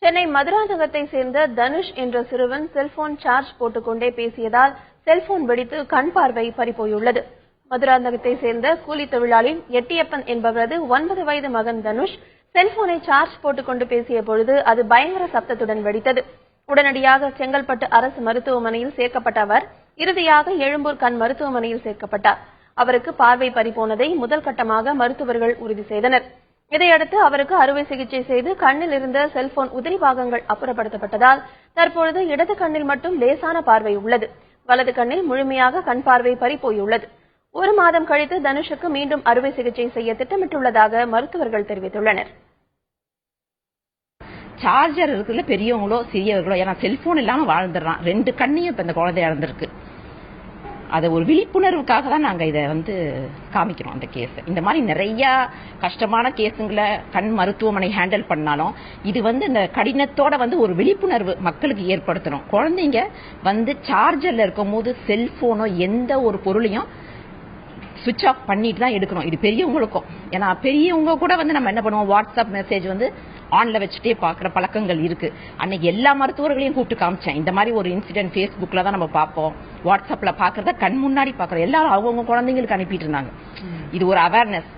சென்னை மதுராந்தகத்தை சேர்ந்த தனுஷ் என்ற சிறுவன் செல்போன் சார்ஜ் போட்டுக்கொண்டே பேசியதால் செல்போன் வெடித்து கண் பார்வை பறிபோயுள்ளது. மதுராந்தகத்தை சேர்ந்த கூலி தொழிலாளி எட்டியப்பன் என்பவரது 9 வயது மகன் தனுஷ் செல்போனை சார்ஜ் போட்டுக்கொண்டு பேசிய பொழுது அது பயங்கர சப்தத்துடன் வெடித்தது. உடனடியாக செங்கல்பட்டு அரசு மருத்துவமனையில் சேர்க்கப்பட்ட அவர் இறுதியாக எழும்பூர் கண் மருத்துவமனையில் சேர்க்கப்பட்டார். அவருக்கு பார்வை பறிபோனதை முதல் கட்டமாக மருத்துவர்கள் உறுதி செய்தனர். இதையடுத்து அவருக்கு அறுவை சிகிச்சை செய்து கண்ணில் இருந்த செல்போன் உதிரி பாகங்கள் அப்புறப்படுத்தப்பட்டதால் தற்பொழுது இடது கண்ணில் மட்டும் லேசான பார்வை உள்ளது. வலது கண்ணில் முழுமையாக கண் பார்வை பறிபோயுள்ளது. 1 மாதம் கழித்து தனுஷுக்கு மீண்டும் அறுவை சிகிச்சை செய்ய திட்டமிட்டுள்ளதாக மருத்துவர்கள் தெரிவித்துள்ளனர். சார்ஜர் இருக்குல்ல, பெரியவங்களோ சிறியவர்களோ, ஏன்னா செல்போன் இல்லாம வாழ்ந்துடுறான். 2 கண்ணையும் இப்ப இந்த குழந்தை இழந்திருக்கு. அது ஒரு விழிப்புணர்வுக்காக தான் நாங்க இதை காமிக்கிறோம். அந்த கேஸ் இந்த மாதிரி நிறைய கஷ்டமான கேஸுங்களை கண் மருத்துவமனை ஹேண்டில் பண்ணாலும் இது இந்த கடினத்தோட ஒரு விழிப்புணர்வு மக்களுக்கு ஏற்படுத்தணும். குழந்தைங்க சார்ஜர்ல இருக்கும் போது செல்போனோ எந்த ஒரு பொருளையும் சுவிட்ச் ஆஃப் பண்ணிட்டு தான் எடுக்கணும். இது பெரியவங்களுக்கும், ஏன்னா பெரியவங்க கூட நம்ம என்ன பண்ணுவோம், வாட்ஸ்அப் மெசேஜ் ஆன்ல வச்சுட்டே பாக்குற பழக்கங்கள் இருக்கு. அன்னைக்கு எல்லா மருத்துவர்களையும் கூப்பிட்டு காமிச்சேன். இந்த மாதிரி ஒரு இன்சிடென்ட் Facebookல தான் நம்ம பார்ப்போம், வாட்ஸ்அப்ல பாக்குறத கண் முன்னாடி பாக்குறோம். எல்லாரும் அவங்க குழந்தைங்களுக்கு அனுப்பிட்டு இருந்தாங்க. இது ஒரு அவேர்னஸ்.